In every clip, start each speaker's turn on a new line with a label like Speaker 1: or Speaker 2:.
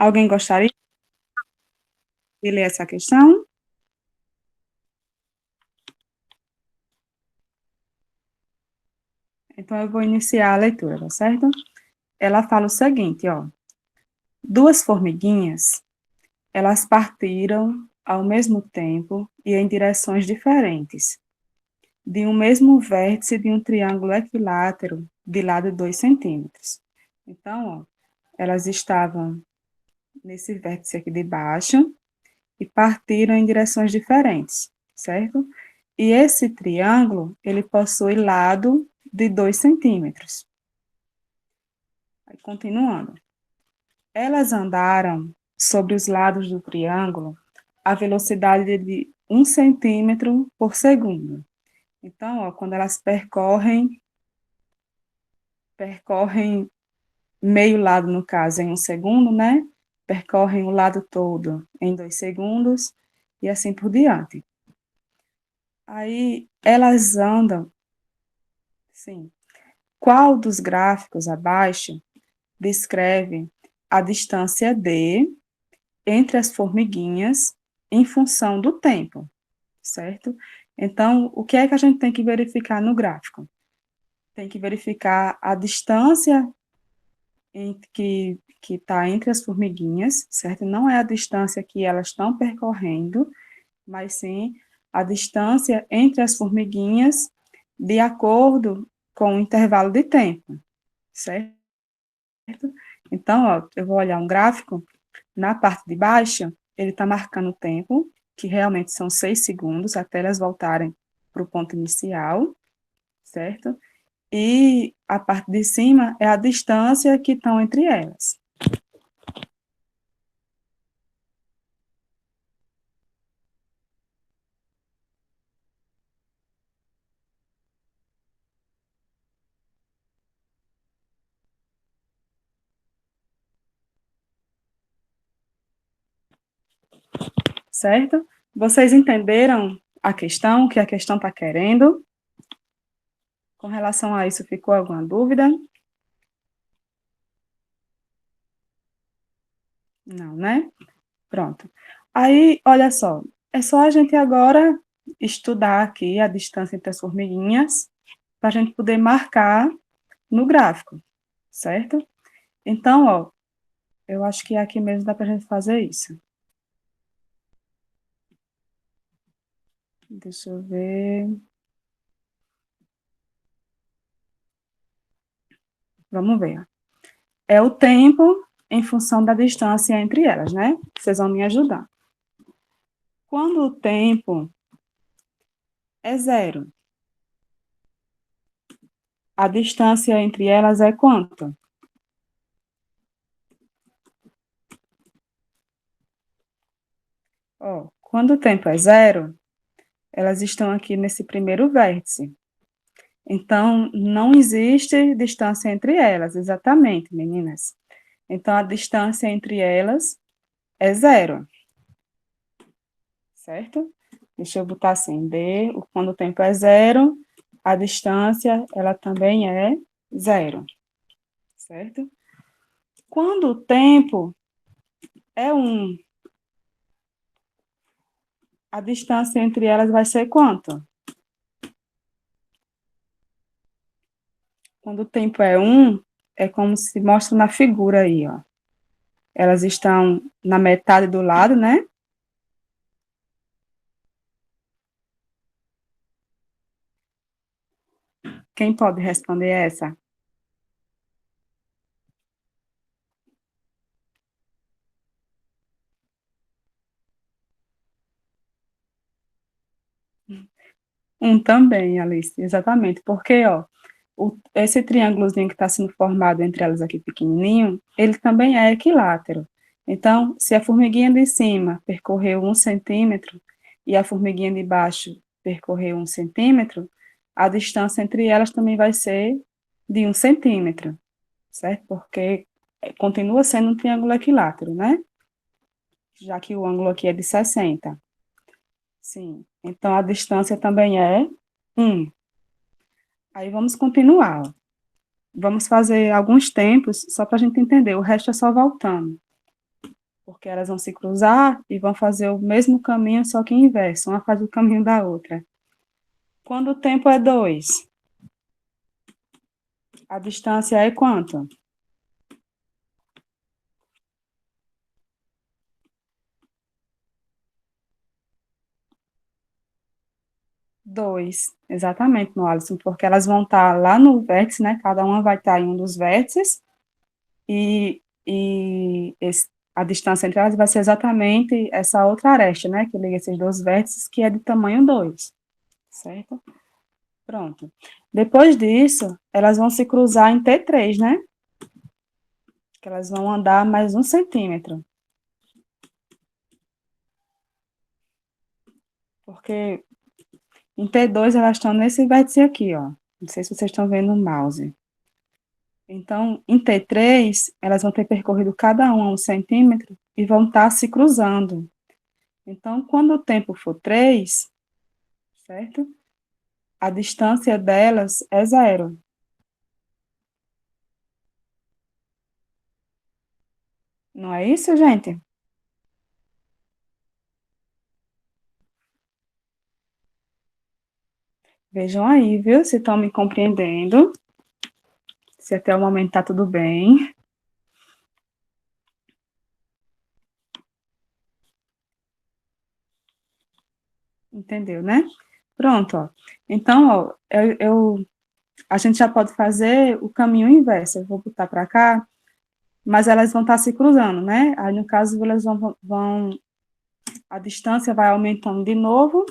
Speaker 1: Alguém gostaria de ler essa questão? Então, eu vou iniciar a leitura, tá certo? Ela fala o seguinte, ó. Duas formiguinhas, elas partiram ao mesmo tempo e em direções diferentes, de um mesmo vértice de um triângulo equilátero de lado 2 centímetros. Então, ó, elas estavam nesse vértice aqui de baixo e partiram em direções diferentes, certo? E esse triângulo, ele possui lado de 2 centímetros. Continuando. Elas andaram sobre os lados do triângulo a velocidade de 1 centímetro por segundo. Então, ó, quando elas percorrem meio lado, no caso, em 1 segundo, né? Percorrem o lado todo em 2 segundos e assim por diante. Aí, elas andam, sim. Qual dos gráficos abaixo descreve a distância D entre as formiguinhas em função do tempo, certo? Então, o que é que a gente tem que verificar no gráfico? Tem que verificar a distância que está entre as formiguinhas, certo? Não é a distância que elas estão percorrendo, mas sim a distância entre as formiguinhas de acordo com o intervalo de tempo, certo? Então, ó, eu vou olhar um gráfico, na parte de baixo, ele está marcando o tempo, que realmente são 6 segundos, até elas voltarem para o ponto inicial, certo? E a parte de cima é a distância que estão entre elas. Certo? Vocês entenderam a questão, o que a questão está querendo? Com relação a isso, ficou alguma dúvida? Não, né? Pronto. Aí, olha só, é só a gente agora estudar aqui a distância entre as formiguinhas, para a gente poder marcar no gráfico, certo? Então, ó, eu acho que aqui mesmo dá para a gente fazer isso. Deixa eu ver. Vamos ver. É o tempo em função da distância entre elas, né? Vocês vão me ajudar. Quando o tempo é zero, a distância entre elas é quanto? Ó, quando o tempo é zero, elas estão aqui nesse primeiro vértice. Então, não existe distância entre elas, exatamente, meninas. Então, a distância entre elas é zero, certo? Deixa eu botar assim, D, quando o tempo é zero, a distância, ela também é zero, certo? Quando o tempo é 1, a distância entre elas vai ser quanto? Quando o tempo é 1, é como se mostra na figura aí, ó. Elas estão na metade do lado, né? Quem pode responder essa? Um também, Alice, exatamente, porque, ó, esse triângulozinho que está sendo formado entre elas aqui pequenininho, ele também é equilátero. Então, se a formiguinha de cima percorreu 1 centímetro e a formiguinha de baixo percorreu 1 centímetro, a distância entre elas também vai ser de 1 centímetro, certo? Porque continua sendo um triângulo equilátero, né? Já que o ângulo aqui é de 60. Sim. Então, a distância também é 1. Aí vamos continuar. Vamos fazer alguns tempos, só para a gente entender, o resto é só voltando. porque elas vão se cruzar e vão fazer o mesmo caminho, só que inverso, uma faz o caminho da outra. Quando o tempo é 2, a distância é quanto? 2, exatamente, no Alisson, porque elas vão estar lá no vértice, né? Cada uma vai estar em um dos vértices, a distância entre elas vai ser exatamente essa outra aresta, né? Que liga esses dois vértices, que é de tamanho 2, certo? Pronto. Depois disso, elas vão se cruzar em T3, né? Que elas vão andar mais 1 centímetro. Porque em T2 elas estão nesse vértice aqui, ó. Não sei se vocês estão vendo o mouse. Então, em T3, elas vão ter percorrido cada uma 1 centímetro e vão estar se cruzando. Então, quando o tempo for 3, certo? A distância delas é 0. Não é isso, gente? Vejam aí, viu? Se estão me compreendendo. Se até o momento está tudo bem. Entendeu, né? Pronto, ó. Então, ó, a gente já pode fazer o caminho inverso. Eu vou botar para cá, mas elas vão estar se cruzando, né? Aí, no caso, elas a distância vai aumentando de novo.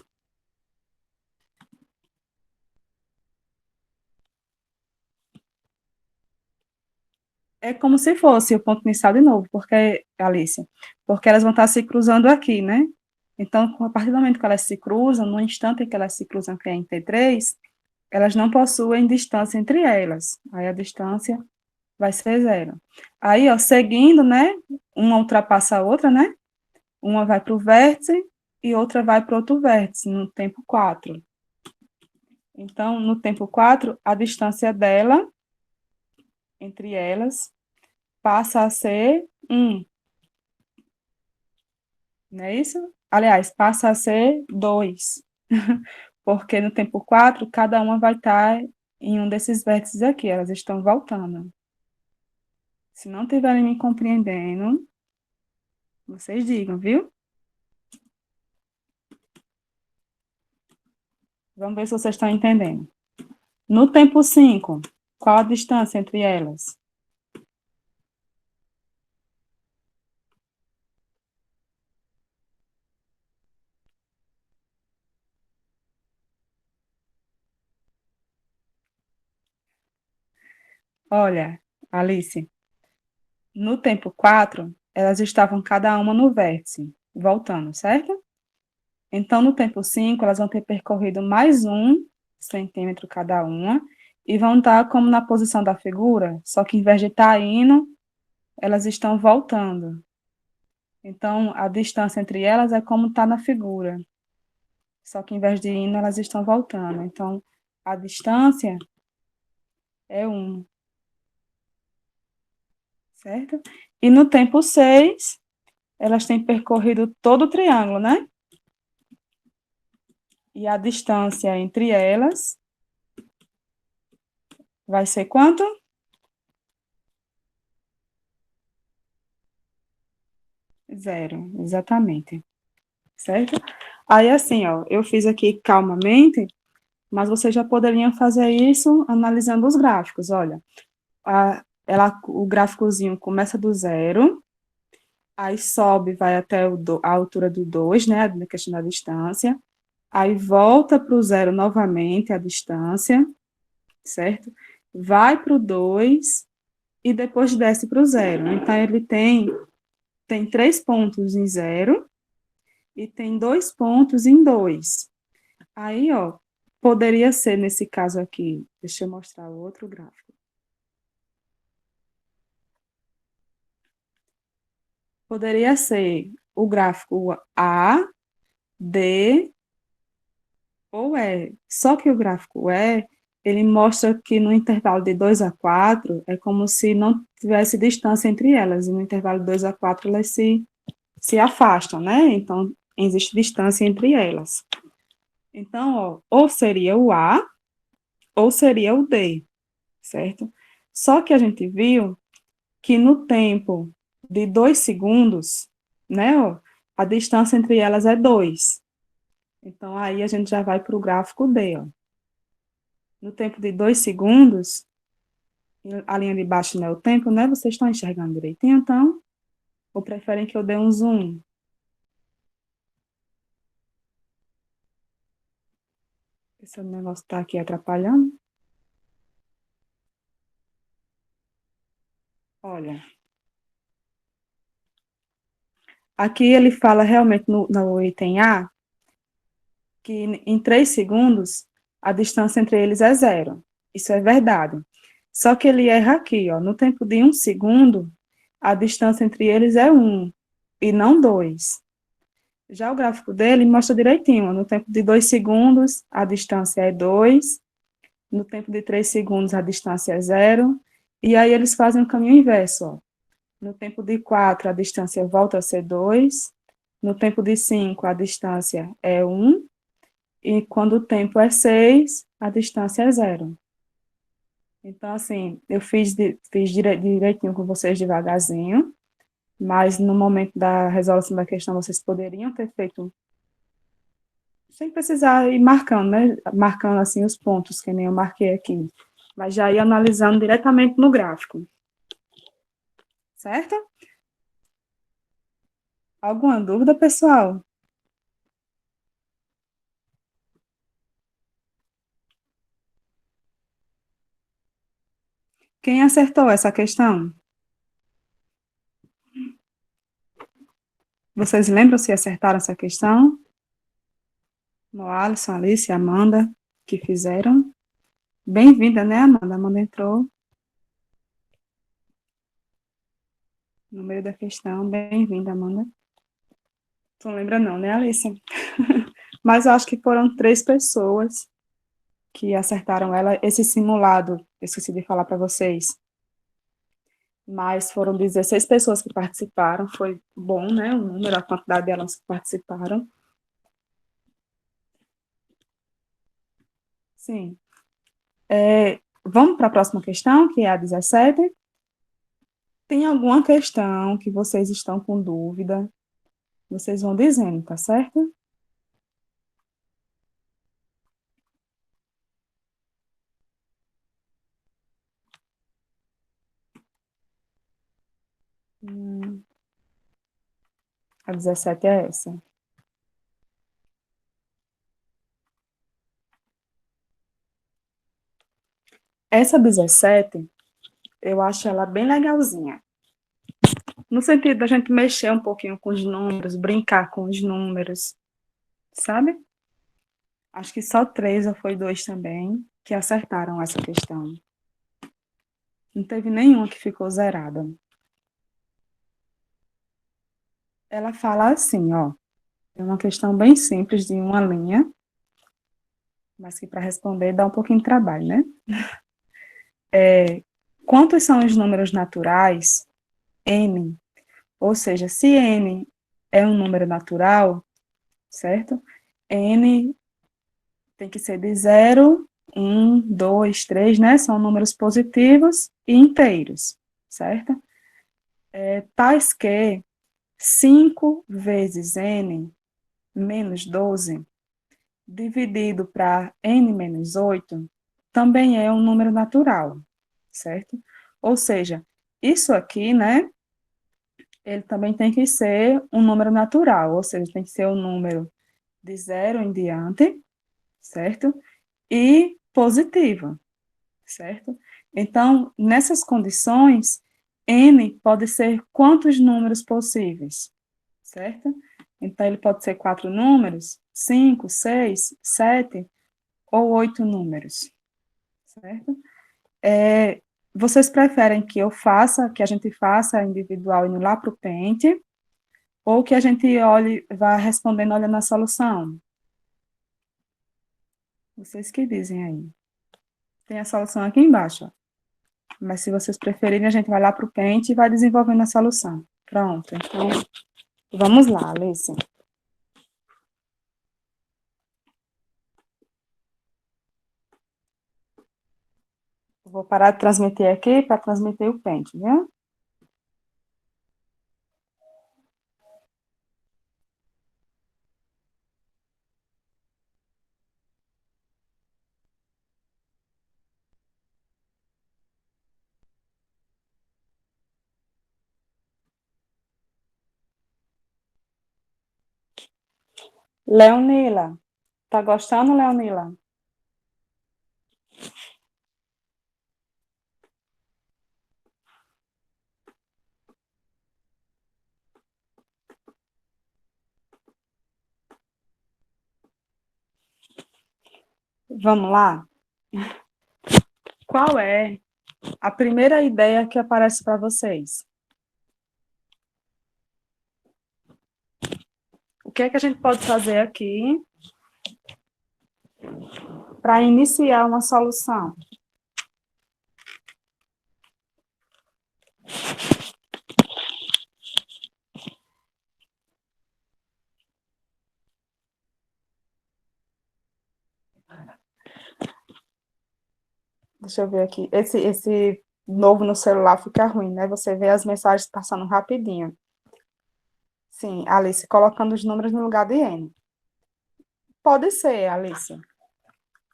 Speaker 1: É como se fosse o ponto inicial de novo, porque, Alice, porque elas vão estar se cruzando aqui, né? Então, a partir do momento que elas se cruzam, no instante em que elas se cruzam, que é em T3, elas não possuem distância entre elas. Aí a distância vai ser 0. Aí, ó, seguindo, né? Uma ultrapassa a outra, né? Uma vai para o vértice e outra vai para outro vértice, no tempo 4. Então, no tempo 4, a distância dela, entre elas, passa a ser 1. Não é isso? Aliás, passa a ser 2. Porque no tempo 4, cada uma vai estar em um desses vértices aqui, elas estão voltando. Se não estiverem me compreendendo, vocês digam, viu? Vamos ver se vocês estão entendendo. No tempo 5, qual a distância entre elas? Olha, Alice, no tempo 4, elas estavam cada uma no vértice, voltando, certo? Então, no tempo 5, elas vão ter percorrido mais 1 centímetro cada uma, e vão estar como na posição da figura, só que em vez de estar indo, elas estão voltando. Então, a distância entre elas é como está na figura, só que em vez de indo, elas estão voltando. Então, a distância é 1, certo? E no tempo 6, elas têm percorrido todo o triângulo, né? E a distância entre elas vai ser quanto? 0, exatamente. Certo? Aí, assim, ó, eu fiz aqui calmamente, mas vocês já poderiam fazer isso analisando os gráficos. Olha, o gráficozinho começa do 0, aí sobe, vai até a altura do 2, né, na questão da distância, aí volta para o 0 novamente, a distância, certo? Vai para o 2 e depois desce para o 0. Então, ele tem 3 pontos em 0 e tem 2 pontos em 2. Aí, ó, poderia ser nesse caso aqui, deixa eu mostrar o outro gráfico. Poderia ser o gráfico A, D ou E. Só que o gráfico E, ele mostra que no intervalo de 2 a 4, é como se não tivesse distância entre elas, e no intervalo de 2 a 4 elas se se afastam, né? Então, existe distância entre elas. Então, ó, ou seria o A, ou seria o D, certo? Só que a gente viu que no tempo de 2 segundos, né, ó, a distância entre elas é 2. Então, aí a gente já vai para o gráfico D, ó. No tempo de 2 segundos, a linha de baixo não é o tempo, né? Vocês estão enxergando direitinho, então? Ou preferem que eu dê um zoom? Esse negócio está aqui atrapalhando. Olha, aqui ele fala realmente no item A, que em 3 segundos a distância entre eles é 0. Isso é verdade. Só que ele erra aqui, ó. No tempo de 1 segundo, a distância entre eles é 1 e não 2. Já o gráfico dele mostra direitinho, ó. No tempo de 2 segundos, a distância é 2. No tempo de 3 segundos, a distância é 0. E aí eles fazem o caminho inverso, ó. No tempo de 4, a distância volta a ser 2. No tempo de 5, a distância é 1. E quando o tempo é 6, a distância é 0. Então, assim, eu fiz direitinho com vocês devagarzinho, mas no momento da resolução da questão, vocês poderiam ter feito, sem precisar ir marcando, né? Marcando, assim, os pontos, que nem eu marquei aqui. Mas já ir analisando diretamente no gráfico. Certo? Alguma dúvida, pessoal? Quem acertou essa questão? Vocês lembram se acertaram essa questão? No Alisson, Alice, Amanda, que fizeram. Bem-vinda, né, Amanda? Amanda entrou no meio da questão. Bem-vinda, Amanda. Tu não lembra não, né, Alice? Mas eu acho que foram 3 pessoas que acertaram ela. Esse simulado, eu esqueci de falar para vocês, mas foram 16 pessoas que participaram. Foi bom, né, o número, a quantidade delas que participaram. Sim. Vamos para a próxima questão, que é a 17. Tem alguma questão que vocês estão com dúvida? Vocês vão dizendo, tá certo? A 17 é essa. Essa 17, eu acho ela bem legalzinha. No sentido da gente mexer um pouquinho com os números, brincar com os números, sabe? Acho que só 3 ou foi 2 também que acertaram essa questão. Não teve nenhuma que ficou zerada. Ela fala assim, ó, é uma questão bem simples de uma linha, mas que para responder dá um pouquinho de trabalho, né? Quantos são os números naturais n? Ou seja, se n é um número natural, certo? N tem que ser de 0, 1, 2, 3, né? São números positivos e inteiros, certo? Tais que 5 vezes n menos 12 dividido para n menos 8 também é um número natural, certo? Ou seja, isso aqui, né? Ele também tem que ser um número natural, ou seja, tem que ser um número de 0 em diante, certo? E positivo, certo? Então, nessas condições, n pode ser quantos números possíveis, certo? Então, ele pode ser 4 números, 5, 6, 7 ou 8 números, certo? Vocês preferem que eu faça, que a gente faça individual indo lá para o pente, ou que a gente olhe, vá respondendo olhando a solução? Vocês que dizem aí. Tem a solução aqui embaixo, ó. Mas se vocês preferirem, a gente vai lá para o pente e vai desenvolvendo a solução. Pronto, então, Vamos lá, Alice. Vou parar de transmitir aqui para transmitir o pente, viu? Leonila, tá gostando, Leonila? Vamos lá? Qual é a primeira ideia que aparece para vocês? O que é que a gente pode fazer aqui para iniciar uma solução? Deixa eu ver aqui. Esse novo no celular fica ruim, né? Você vê as mensagens passando rapidinho. Sim, Alice, colocando os números no lugar de N. Pode ser, Alice.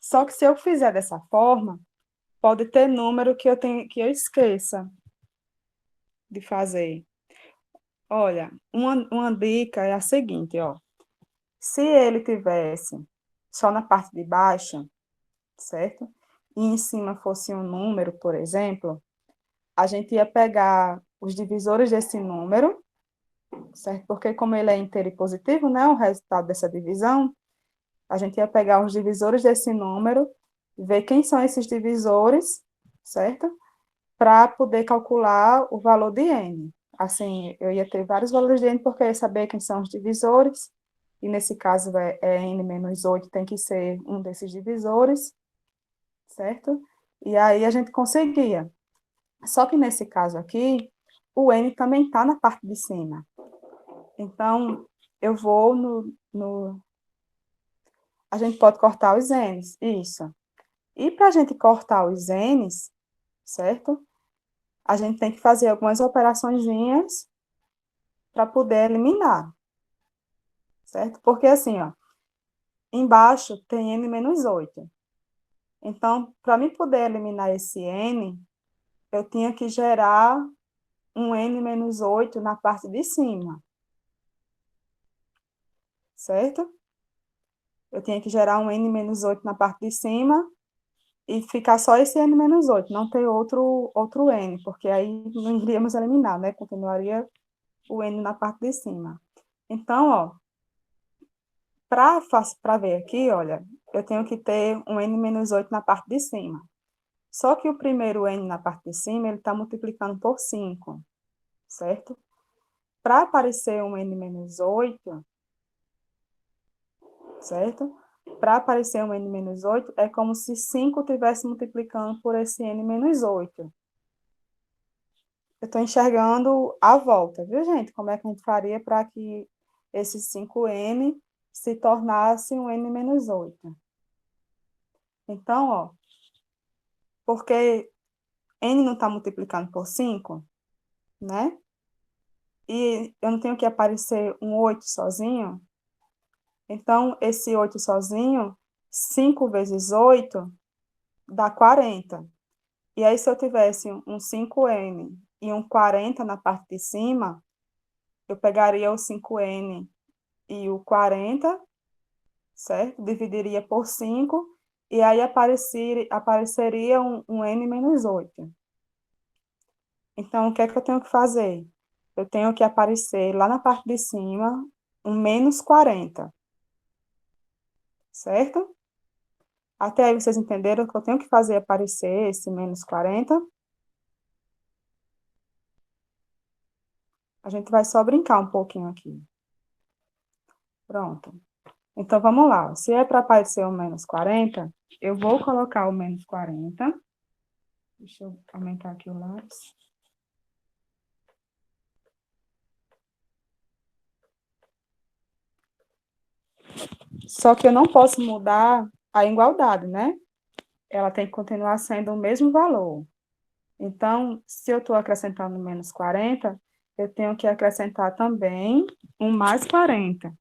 Speaker 1: Só que se eu fizer dessa forma, pode ter número que eu esqueça de fazer. Olha, uma dica é a seguinte, ó. Se ele tivesse só na parte de baixo, certo? E em cima fosse um número, por exemplo, a gente ia pegar os divisores desse número, certo? Porque como ele é inteiro e positivo, né, o resultado dessa divisão, a gente ia pegar os divisores desse número, ver quem são esses divisores, certo? Para poder calcular o valor de n. Assim, eu ia ter vários valores de n, porque eu ia saber quem são os divisores, e nesse caso é n menos 8, tem que ser um desses divisores, certo? E aí a gente conseguia. Só que nesse caso aqui, o n também está na parte de cima. Então, eu vou a gente pode cortar os n's, isso. E para a gente cortar os n's, certo? A gente tem que fazer algumas operaçõezinhas para poder eliminar, certo? Porque assim, ó, embaixo tem n menos 8. Então, para mim poder eliminar esse n, eu tinha que gerar um n menos 8 na parte de cima, certo? Eu tinha que gerar um n menos 8 na parte de cima e ficar só esse n menos 8, não ter outro n, porque aí não iríamos eliminar, né? Continuaria o n na parte de cima. Então, ó, para ver aqui, olha, eu tenho que ter um n menos 8 na parte de cima. Só que o primeiro n na parte de cima, ele está multiplicando por 5, certo? Para aparecer um n menos 8, certo? Para aparecer um n menos 8, é como se 5 estivesse multiplicando por esse n menos 8. Eu estou enxergando a volta, viu, gente? Como é que a gente faria para que esse 5n se tornasse um n menos 8? Então, ó, porque n não está multiplicando por 5, né? E eu não tenho que aparecer um 8 sozinho. Então, esse 8 sozinho, 5 vezes 8 dá 40. E aí, se eu tivesse um 5n e um 40 na parte de cima, eu pegaria o 5n e o 40, certo? Dividiria por 5, e aí apareceria um n menos 8. Então, o que é que eu tenho que fazer? Eu tenho que aparecer lá na parte de cima um menos 40, certo? Até aí vocês entenderam que eu tenho que fazer aparecer esse menos 40? A gente vai só brincar um pouquinho aqui. Pronto. Então, vamos lá. Se é para aparecer o menos 40, eu vou colocar o menos 40. Deixa eu aumentar aqui o lápis. Só que eu não posso mudar a igualdade, né? Ela tem que continuar sendo o mesmo valor. Então, se eu estou acrescentando menos 40, eu tenho que acrescentar também um mais 40,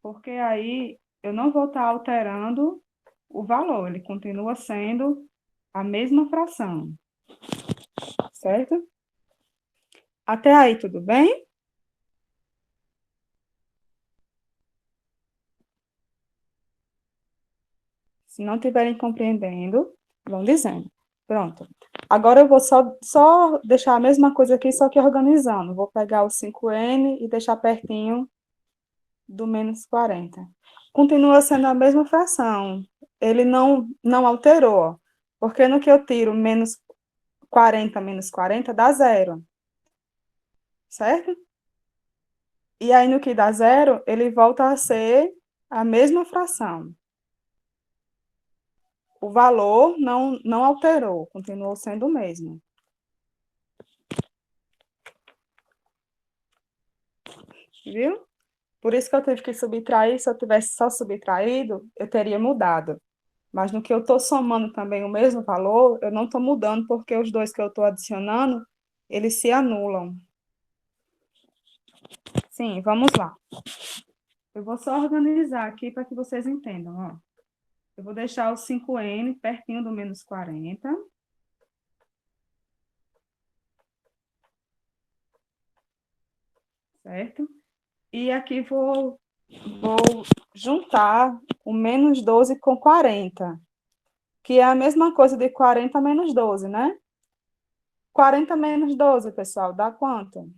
Speaker 1: porque aí eu não vou estar alterando o valor, ele continua sendo a mesma fração, certo? Até aí, tudo bem? Se não estiverem compreendendo, vão dizendo. Pronto. Agora eu vou só deixar a mesma coisa aqui, só que organizando. Vou pegar o 5n e deixar pertinho do menos 40. Continua sendo a mesma fração. Ele não alterou, porque no que eu tiro menos 40 dá zero, certo? E aí no que dá zero, ele volta a ser a mesma fração. O valor não alterou, continuou sendo o mesmo. Viu? Por isso que eu tive que subtrair. Se eu tivesse só subtraído, eu teria mudado. Mas no que eu estou somando também o mesmo valor, eu não estou mudando, porque os dois que eu estou adicionando, eles se anulam. Sim, vamos lá. Eu vou só organizar aqui para que vocês entendam. Ó. Eu vou deixar o 5n pertinho do menos 40. Certo? E aqui vou juntar o menos 12 com 40, que é a mesma coisa de 40 menos 12, né? 40 menos 12, pessoal, dá quanto?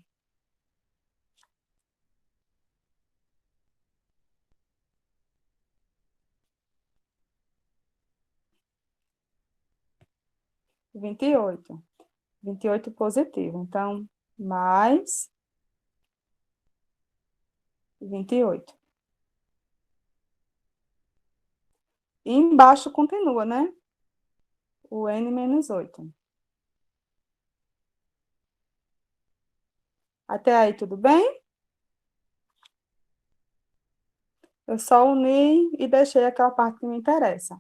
Speaker 1: 28. 28 positivo. Então, mais 28. E embaixo continua, né? O n menos 8. Até aí, tudo bem? Eu só uni e deixei aquela parte que me interessa.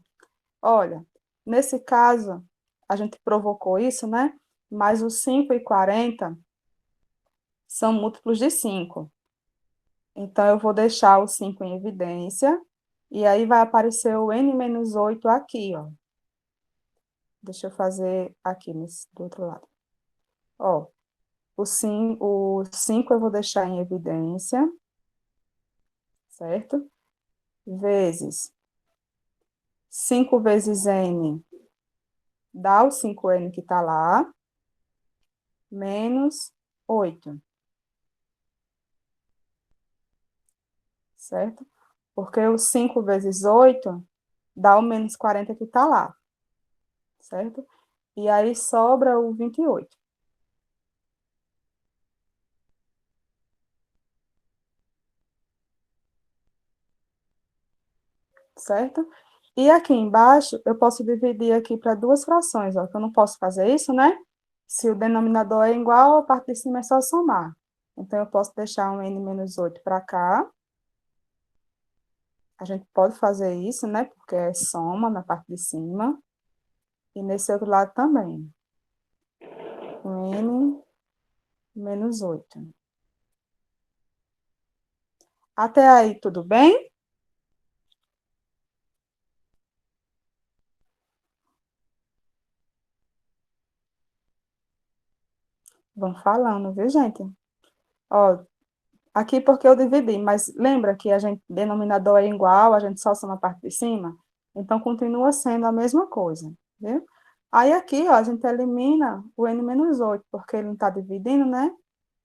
Speaker 1: Olha, nesse caso, a gente provocou isso, né? Mas os 5 e 40 são múltiplos de 5. Então, eu vou deixar o 5 em evidência. E aí vai aparecer o n menos 8 aqui, ó. Deixa eu fazer aqui do outro lado. Ó, o 5 eu vou deixar em evidência, certo? Vezes 5 vezes n dá o 5n que está lá, menos 8, certo? Porque o 5 vezes 8 dá o menos 40 que está lá, certo? E aí sobra o 28, certo? E aqui embaixo, eu posso dividir aqui para duas frações, ó, que eu não posso fazer isso, né? Se o denominador é igual, a parte de cima é só somar. Então, eu posso deixar um n menos 8 para cá. A gente pode fazer isso, né? Porque é soma na parte de cima. E nesse outro lado também. Um n menos 8. Até aí, tudo bem? Vão falando, viu, gente? Ó, aqui porque eu dividi, mas lembra que a gente, denominador é igual, a gente só soma a parte de cima? Então, continua sendo a mesma coisa, viu? Aí aqui, ó, a gente elimina o n menos 8, porque ele não está dividindo, né?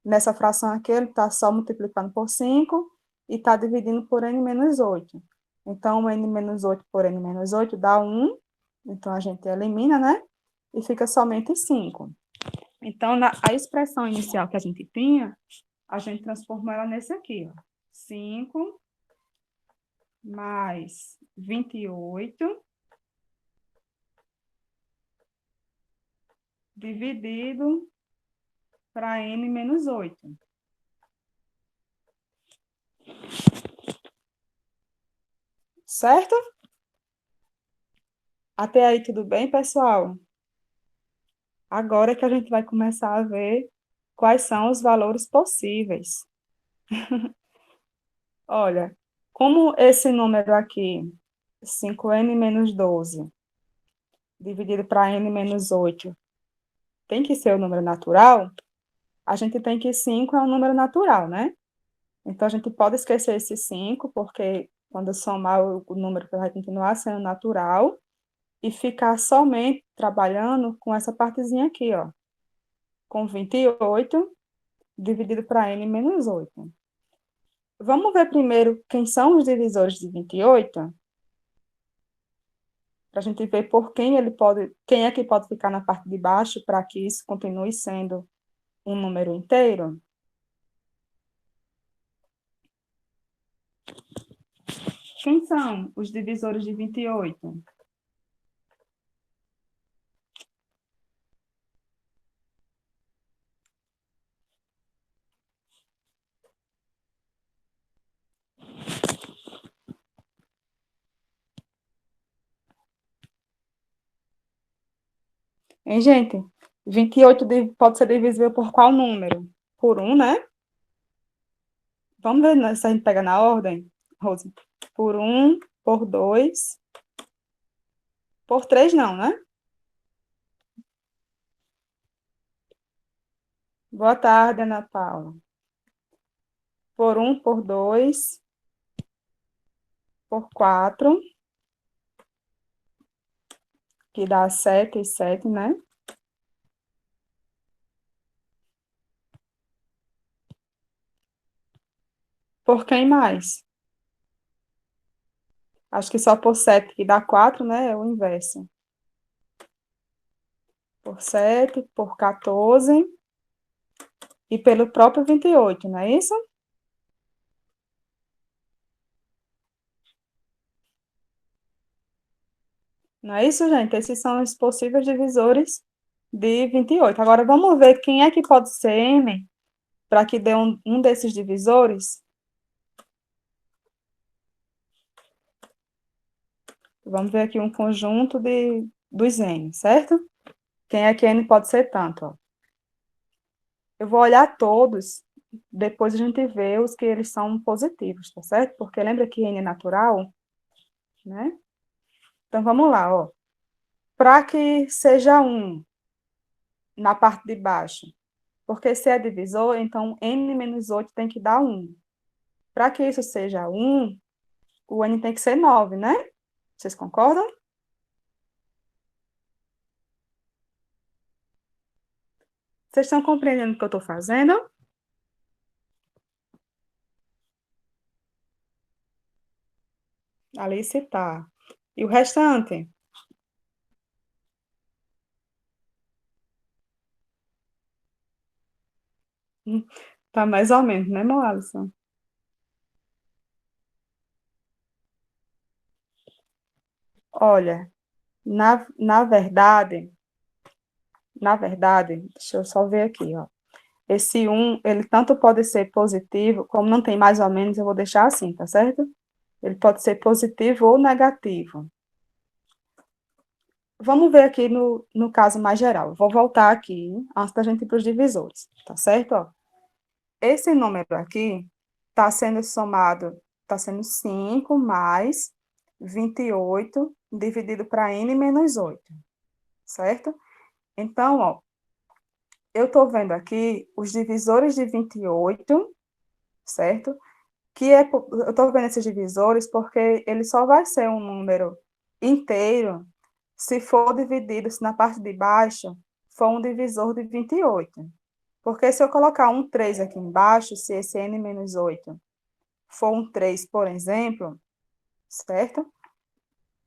Speaker 1: Nessa fração aqui, ele está só multiplicando por 5 e está dividindo por n menos 8. Então, n menos 8 por n menos 8 dá 1. Então, a gente elimina, né? E fica somente 5. Então, a expressão inicial que a gente tinha, a gente transformou ela nesse aqui, ó. 5 mais 28 dividido para n menos 8. certo? Até aí tudo bem, pessoal? Agora que a gente vai começar a ver quais são os valores possíveis. Olha, como esse número aqui, 5n menos 12, dividido para n menos 8, tem que ser o número natural, a gente tem que 5 é um número natural, né? Então, a gente pode esquecer esse 5, porque quando somar o número vai continuar sendo natural, e ficar somente trabalhando com essa partezinha aqui, ó, com 28 dividido para n menos 8. Vamos ver primeiro quem são os divisores de 28, para a gente ver por quem ele pode, quem é que pode ficar na parte de baixo para que isso continue sendo um número inteiro. Quem são os divisores de 28? Hein, gente? 28 pode ser divisível por qual número? Por 1, né? Vamos ver, né, se a gente pega na ordem, Rose. Por 1, por 2, por 3 não, né? Boa tarde, Ana Paula. Por 1, por 2, por 4, que dá 7 e 7, né? Por quem mais? Acho que só por 7, que dá 4, né? É o inverso. Por 7, por 14 e pelo próprio 28, não é isso? Não é isso, gente? Esses são os possíveis divisores de 28. Agora, vamos ver quem é que pode ser M para que dê um desses divisores. Vamos ver aqui um conjunto dos N, certo? Quem é que N pode ser tanto, ó. Eu vou olhar todos, depois a gente vê os que eles são positivos, tá certo? Porque lembra que N é natural, né? Então, vamos lá, ó. Para que seja 1 na parte de baixo, porque se é divisor, então N menos 8 tem que dar 1. Para que isso seja 1, o N tem que ser 9, né? Vocês concordam? Vocês estão compreendendo o que eu estou fazendo? Alice tá. E o restante? Tá mais ou menos, né, meu Alisson? Olha, na verdade, deixa eu só ver aqui, ó. Esse 1, ele tanto pode ser positivo, como não tem mais ou menos, eu vou deixar assim, tá certo? Ele pode ser positivo ou negativo. Vamos ver aqui no caso mais geral. Vou voltar aqui, antes da gente ir para os divisores, tá certo? Ó, esse número aqui está sendo somado, está sendo 5 mais 28 dividido para n menos 8, certo? Então, ó, eu estou vendo aqui os divisores de 28, certo? Eu estou vendo esses divisores porque ele só vai ser um número inteiro se for dividido, se na parte de baixo for um divisor de 28. Porque se eu colocar um 3 aqui embaixo, se esse n menos 8 for um 3, por exemplo, certo?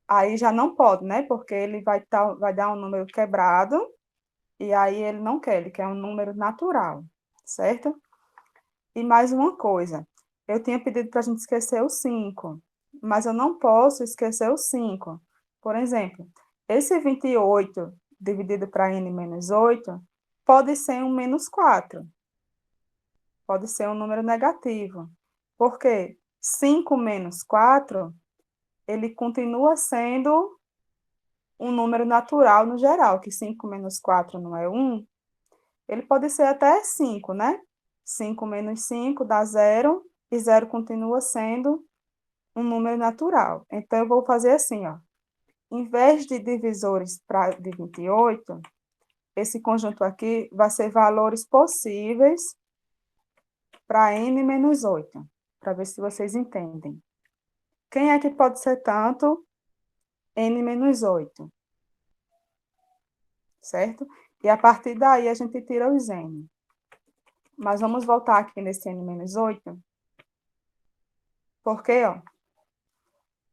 Speaker 1: Aí já não pode, né? Porque ele vai dar um número quebrado, e aí ele não quer, ele quer um número natural, certo? E mais uma coisa, eu tinha pedido para a gente esquecer o 5, mas eu não posso esquecer o 5. Por exemplo, esse 28 dividido para n menos 8 pode ser um menos 4, pode ser um número negativo. Por quê? 5 menos 4 ele continua sendo um número natural no geral, que 5 menos 4 não é 1, ele pode ser até 5, né? 5 menos 5 dá 0, e 0 continua sendo um número natural. Então, eu vou fazer assim, ó. Em vez de divisores de 28, esse conjunto aqui vai ser valores possíveis para n menos 8, para ver se vocês entendem. Quem é que pode ser tanto n menos 8? Certo? E a partir daí a gente tira os n. Mas vamos voltar aqui nesse n menos 8, porque, ó,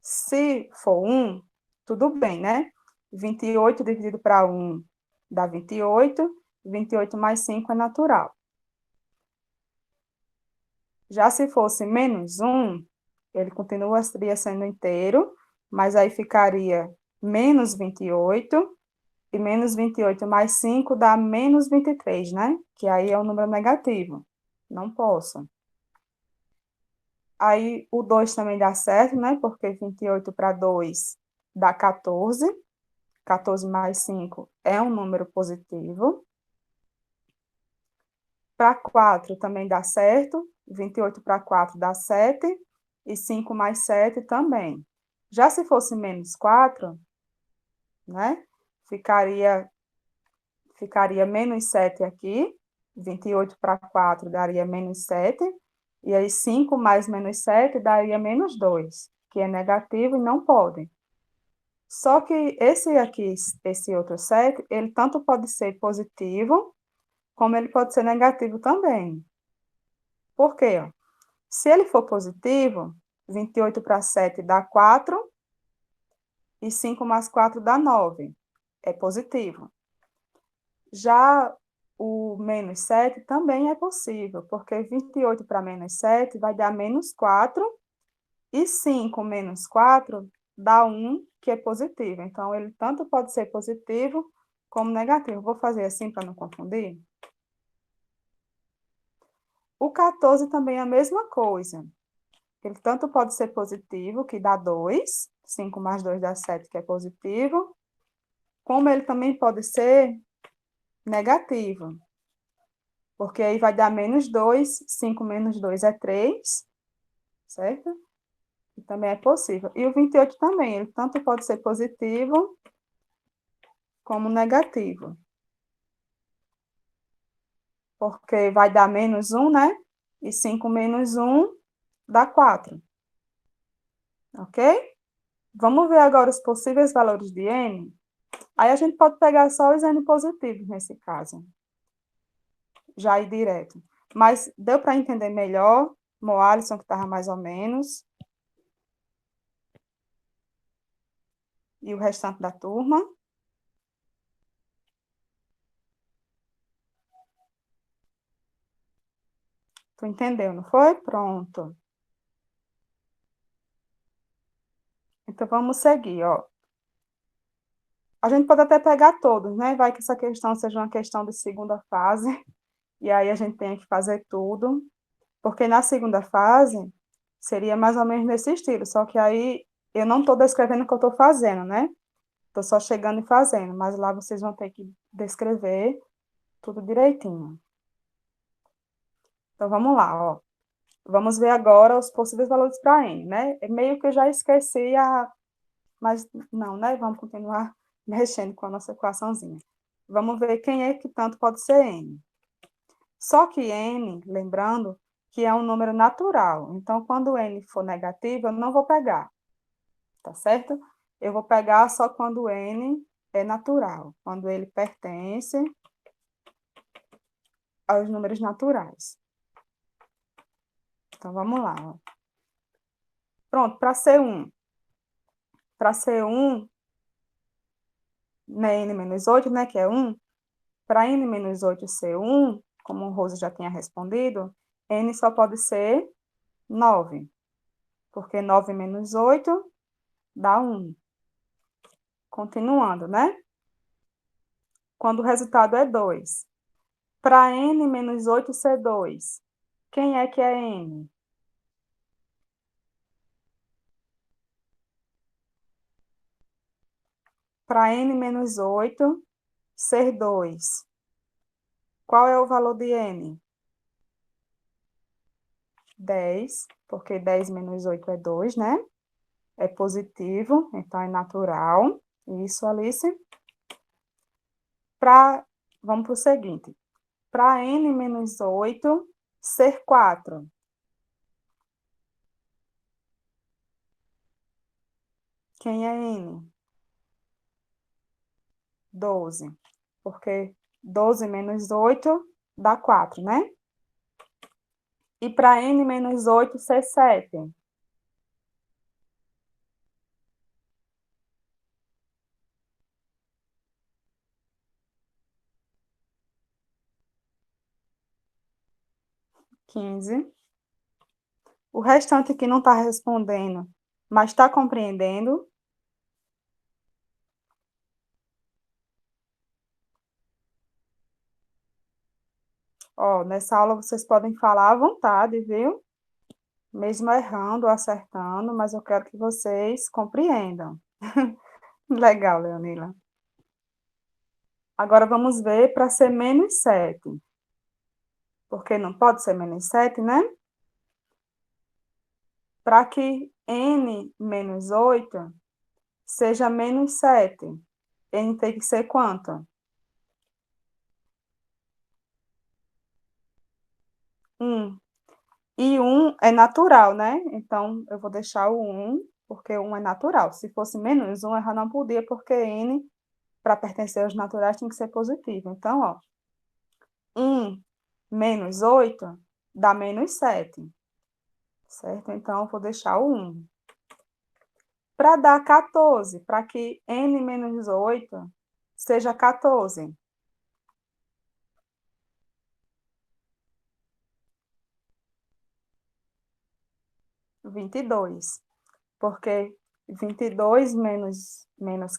Speaker 1: se for 1, tudo bem, né? 28 dividido para 1 dá 28, 28 mais 5 é natural. Já se fosse menos 1, ele continuaria sendo inteiro, mas aí ficaria menos 28, e menos 28 mais 5 dá menos 23, né? Que aí é um número negativo. Não posso. Aí o 2 também dá certo, né? Porque 28 para 2 dá 14. 14 mais 5 é um número positivo. Para 4 também dá certo. 28 para 4 dá 7. E 5 mais 7 também. Já se fosse menos 4, né? Ficaria menos 7 aqui. 28 para 4 daria menos 7. E aí 5 mais menos 7 daria menos 2, que é negativo e não pode. Só que esse aqui, esse outro 7, ele tanto pode ser positivo, como ele pode ser negativo também. Por quê? Se ele for positivo, 28 para 7 dá 4, e 5 mais 4 dá 9. É positivo. Já o menos 7 também é possível, porque 28 para menos 7 vai dar menos 4, e 5 menos 4 dá 1, que é positivo. Então, ele tanto pode ser positivo como negativo. Vou fazer assim para não confundir. O 14 também é a mesma coisa. Ele tanto pode ser positivo, que dá 2, 5 mais 2 dá 7, que é positivo, como ele também pode ser negativo, porque aí vai dar menos 2, 5 menos 2 é 3, certo? E também é possível. E o 28 também, ele tanto pode ser positivo como negativo. Porque vai dar menos 1, né? E 5 menos 1 dá 4. Ok? Vamos ver agora os possíveis valores de n. Aí a gente pode pegar só os n positivos nesse caso. Já ir direto. Mas deu para entender melhor? Moalisson, que estava mais ou menos. E o restante da turma. Tu entendeu, não foi? Pronto. Então, vamos seguir, ó. A gente pode até pegar todos, né? Vai que essa questão seja uma questão de segunda fase, e aí a gente tem que fazer tudo, porque na segunda fase seria mais ou menos nesse estilo, só que aí eu não estou descrevendo o que eu estou fazendo, né? Estou só chegando e fazendo, mas lá vocês vão ter que descrever tudo direitinho. Então, vamos lá, ó. Vamos ver agora os possíveis valores para n, né? Meio que eu já esqueci mas não, né? Vamos continuar mexendo com a nossa equaçãozinha. Vamos ver quem é que tanto pode ser n. Só que n, lembrando, que é um número natural. Então, quando n for negativo, eu não vou pegar, tá certo? Eu vou pegar só quando n é natural, quando ele pertence aos números naturais. Então, vamos lá. Ó. Pronto, para ser 1. Para ser 1, né, n-8, né, que é 1, para n-8 ser 1, como o Rose já tinha respondido, n só pode ser 9, porque 9 menos 8 dá 1. Continuando, né? Quando o resultado é 2. Para n menos 8 ser 2, quem é que é n? para n menos 8 ser 2. Qual é o valor de n? 10, porque 10 menos 8 é 2, né? É positivo, então é natural. Isso, Alice. Vamos para o seguinte. Para n menos 8 ser 4. Quem é n? 12. Porque 12 menos 8 dá 4, né? E para n menos 8 ser 7. 15. O restante aqui não está respondendo, mas está compreendendo. Ó, nessa aula vocês podem falar à vontade, viu? Mesmo errando ou acertando, mas eu quero que vocês compreendam. Legal, Leonila. Agora vamos ver para ser menos 7. Porque não pode ser menos 7, né? Para que n menos 8 seja menos 7, n tem que ser quanto? 1. E 1 é natural, né? Então, eu vou deixar o 1, porque 1 é natural. Se fosse menos 1, eu já não podia, porque n, para pertencer aos naturais, tem que ser positivo. Então, ó, 1 menos 8 dá menos 7, certo? Então, eu vou deixar o 1. Para dar 14, para que n menos 8 seja 14. 22. Porque 22 menos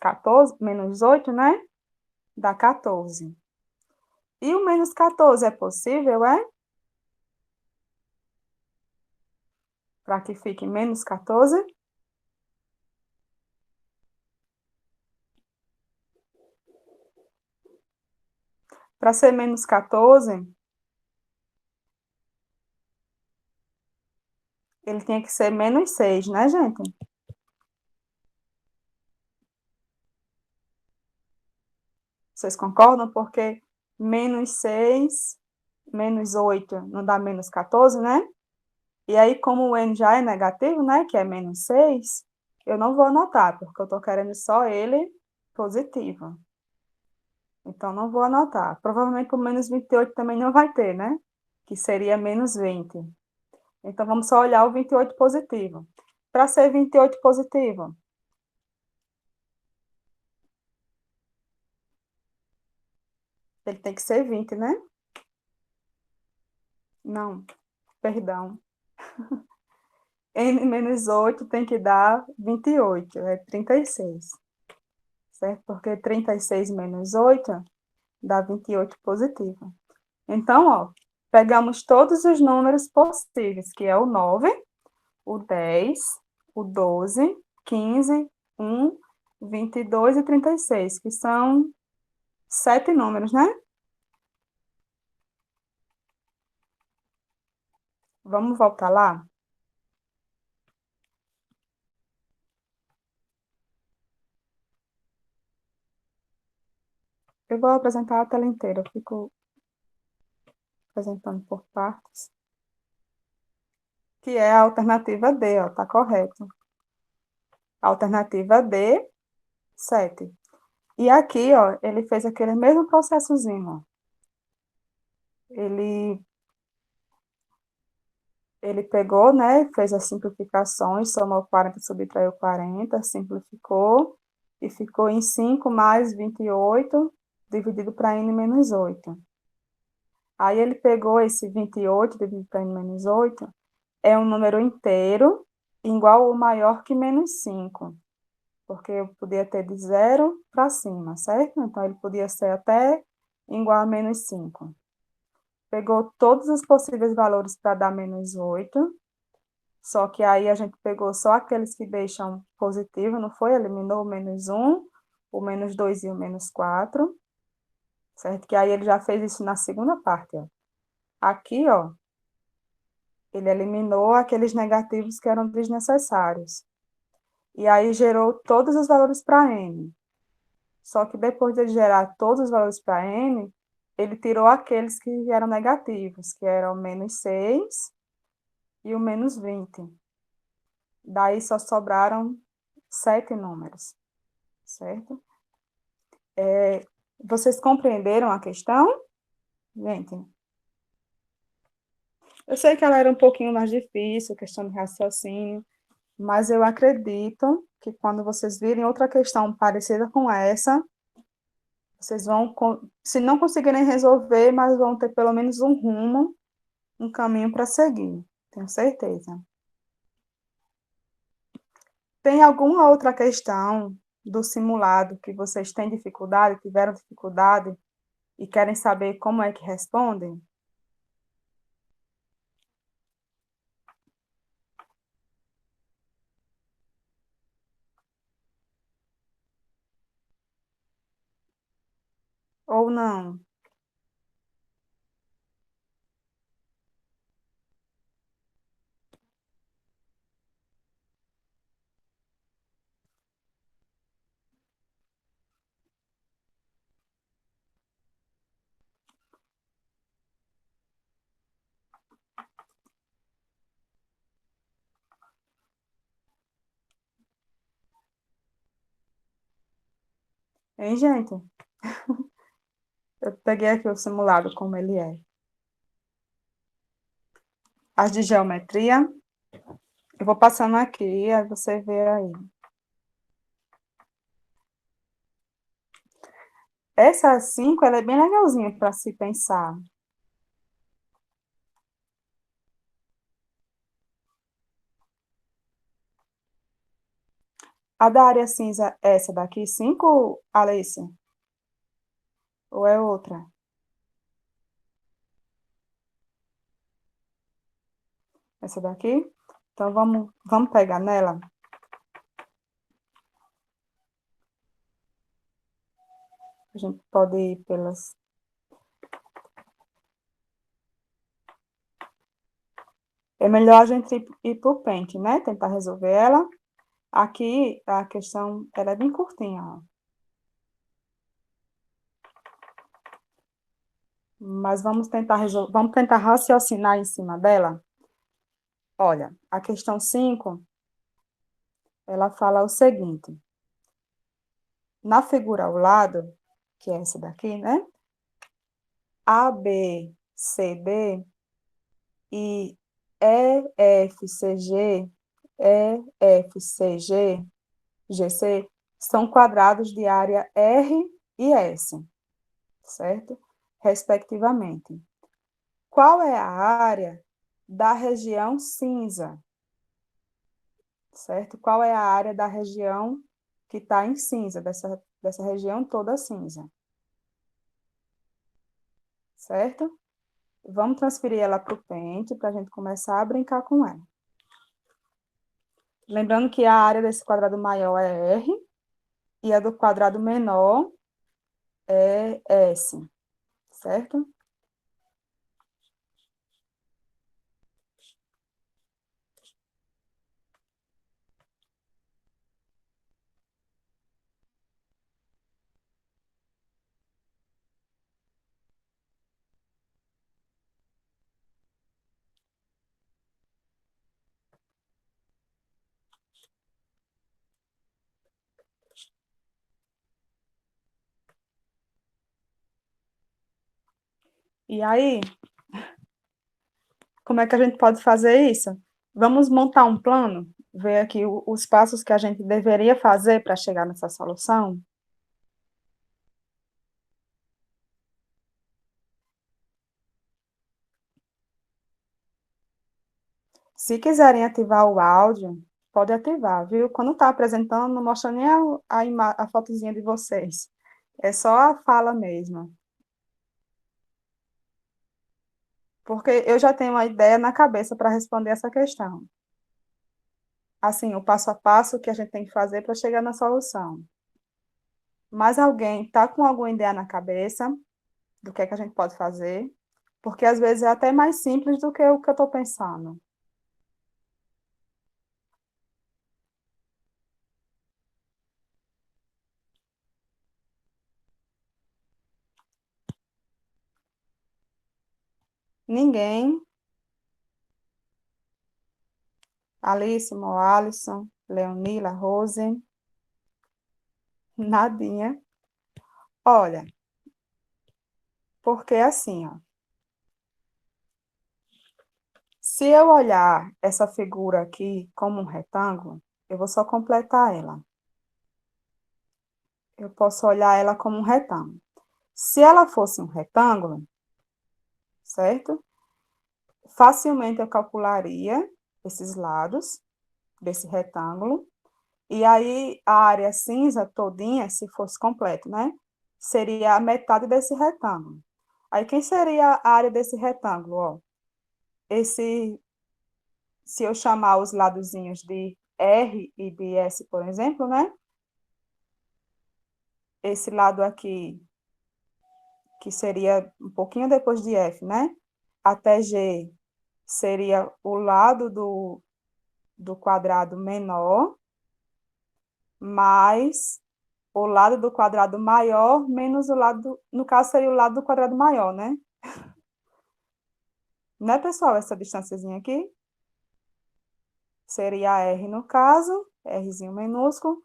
Speaker 1: 14, menos 8, né? Dá 14. E o menos 14 é possível, é? Para que fique menos 14? Para ser menos 14, ele tinha que ser menos 6, né, gente? Vocês concordam? Porque menos 6, menos 8 não dá menos 14, né? E aí, como o n já é negativo, né, que é menos 6, eu não vou anotar, porque eu estou querendo só ele positivo. Então, não vou anotar. Provavelmente o menos 28 também não vai ter, né? Que seria menos 20. Então, vamos só olhar o 28 positivo. Para ser 28 positivo, ele tem que ser 20, né? Não, perdão. N menos 8 tem que dar 28, é 36. Certo? Porque 36 menos 8 dá 28 positivo. Então, ó, pegamos todos os números possíveis, que é o 9, o 10, o 12, 15, 1, 22 e 36, que são 7 números, né? Vamos voltar lá? Eu vou apresentar a tela inteira, eu fico apresentando por partes. Que é a alternativa D, ó, tá correto. Alternativa D, 7. E aqui, ó, ele fez aquele mesmo processozinho, ó. Ele pegou, né, fez as simplificações, somou 40, subtraiu 40, simplificou, e ficou em 5 mais 28, dividido para n menos 8. Aí ele pegou esse 28, dividido para n menos 8, é um número inteiro, igual ou maior que menos 5, porque eu podia ter de 0 para cima, certo? Então, ele podia ser até igual a menos 5. Pegou todos os possíveis valores para dar menos 8, só que aí a gente pegou só aqueles que deixam positivo, não foi? Eliminou o menos 1, o menos 2 e o menos 4, certo? Que aí ele já fez isso na segunda parte, ó. Aqui, ó, ele eliminou aqueles negativos que eram desnecessários. E aí gerou todos os valores para n. Só que depois de gerar todos os valores para n, ele tirou aqueles que eram negativos, que eram o menos 6 e o menos 20. Daí só sobraram 7 números, certo? Vocês compreenderam a questão? Gente, eu sei que ela era um pouquinho mais difícil, questão de raciocínio, mas eu acredito que quando vocês virem outra questão parecida com essa, vocês vão, se não conseguirem resolver, mas vão ter pelo menos um rumo, um caminho para seguir, tenho certeza. Tem alguma outra questão do simulado que vocês têm dificuldade, tiveram dificuldade e querem saber como é que respondem? Ou não? Hein, gente? Eu peguei aqui o simulado como ele é. As de geometria, eu vou passando aqui, aí você vê aí. Essa 5, ela é bem legalzinha para se pensar. A da área cinza, essa daqui, 5, Alice? Ou é outra? Essa daqui? Então, vamos pegar nela? A gente pode ir pelas... É melhor a gente ir por pente, né? Tentar resolver ela. Aqui, a questão, ela é bem curtinha, ó. Mas vamos tentar resolver, vamos tentar raciocinar em cima dela. Olha, a questão 5, ela fala o seguinte: na figura ao lado, que é essa daqui, né? A, B, C, D e E, F, C, G, E, F, C, G, G, C, são quadrados de área R e S, certo? Respectivamente. Qual é a área da região cinza? Certo? Qual é a área da região que está em cinza, dessa região toda cinza? Certo? Vamos transferir ela para o pente, para a gente começar a brincar com ela. Lembrando que a área desse quadrado maior é R, e a do quadrado menor é S, certo? E aí, como é que a gente pode fazer isso? Vamos montar um plano, ver aqui os passos que a gente deveria fazer para chegar nessa solução? Se quiserem ativar o áudio, pode ativar, viu? Quando está apresentando, não mostra nem a fotozinha de vocês. É só a fala mesmo. Porque eu já tenho uma ideia na cabeça para responder essa questão. Assim, o passo a passo que a gente tem que fazer para chegar na solução. Mais alguém está com alguma ideia na cabeça do que a gente pode fazer? Porque às vezes é até mais simples do que o que eu estou pensando. Ninguém, Alice, Alisson, Leonila, Rose, nadinha. Olha, porque assim, ó, se eu olhar essa figura aqui como um retângulo, eu vou só completar ela. Eu posso olhar ela como um retângulo. Se ela fosse um retângulo, certo? Facilmente eu calcularia esses lados desse retângulo. E aí a área cinza todinha, se fosse completo, né? Seria a metade desse retângulo. Aí quem seria a área desse retângulo, ó? Esse, se eu chamar os ladozinhos de R e de S, por exemplo, né? Esse lado aqui, que seria um pouquinho depois de F, né? Até G seria o lado do quadrado menor, mais o lado do quadrado maior, menos o lado, no caso seria o lado do quadrado maior, né? Né, pessoal, essa distânciazinha aqui? Seria R no caso, Rzinho minúsculo,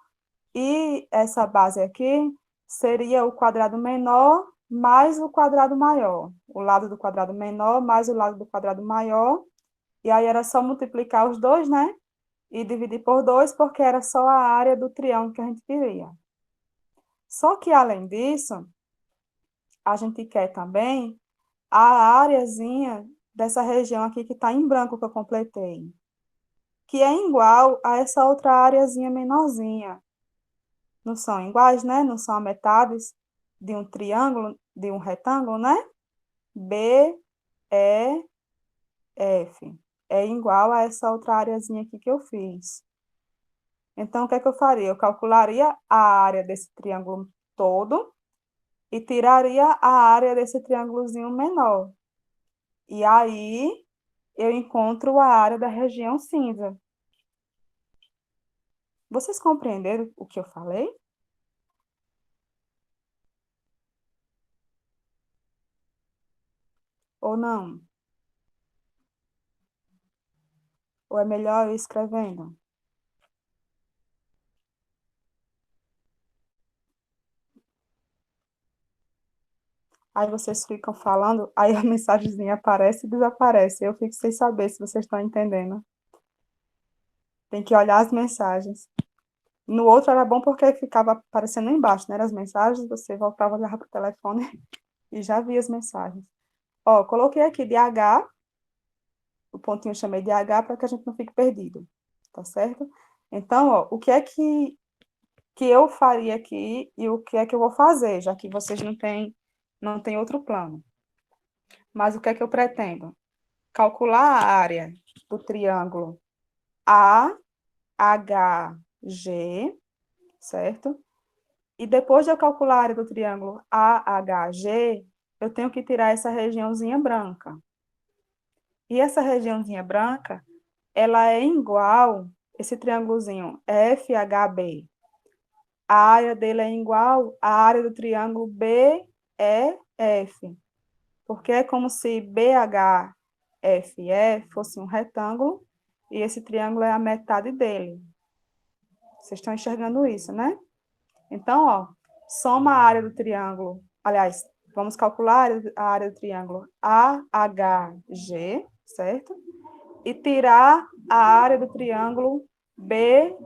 Speaker 1: e essa base aqui seria o quadrado menor mais o quadrado maior. O lado do quadrado menor mais o lado do quadrado maior. E aí era só multiplicar os dois, né? E dividir por 2, porque era só a área do triângulo que a gente queria. Só que, além disso, a gente quer também a areazinha dessa região aqui que está em branco que eu completei, que é igual a essa outra areazinha menorzinha. Não são iguais, né? Não são a metades de um triângulo, de um retângulo, né? B, E, F. É igual a essa outra areazinha aqui que eu fiz. Então, o que é que eu faria? Eu calcularia a área desse triângulo todo e tiraria a área desse triângulozinho menor. E aí, eu encontro a área da região cinza. Vocês compreenderam o que eu falei? Ou não? Ou é melhor eu ir escrevendo? Aí vocês ficam falando, aí a mensagenzinha aparece e desaparece. Eu fico sem saber se vocês estão entendendo. Tem que olhar as mensagens. No outro era bom porque ficava aparecendo embaixo, né? As mensagens, você voltava, olhava para o telefone e já via as mensagens. Ó, coloquei aqui de H, o pontinho eu chamei de H para que a gente não fique perdido, tá certo? Então, ó, o que é que eu faria aqui e o que é que eu vou fazer, já que vocês não têm outro plano. Mas o que é que eu pretendo? Calcular a área do triângulo AHG, certo? E depois de eu calcular a área do triângulo AHG, eu tenho que tirar essa regiãozinha branca. E essa regiãozinha branca, ela é igual, esse triângulozinho FHB, a área dele é igual à área do triângulo BEF, porque é como se BHFE fosse um retângulo e esse triângulo é a metade dele. Vocês estão enxergando isso, né? Então, ó, soma a área do triângulo, aliás, vamos calcular a área do triângulo AHG, certo? E tirar a área do triângulo BEF,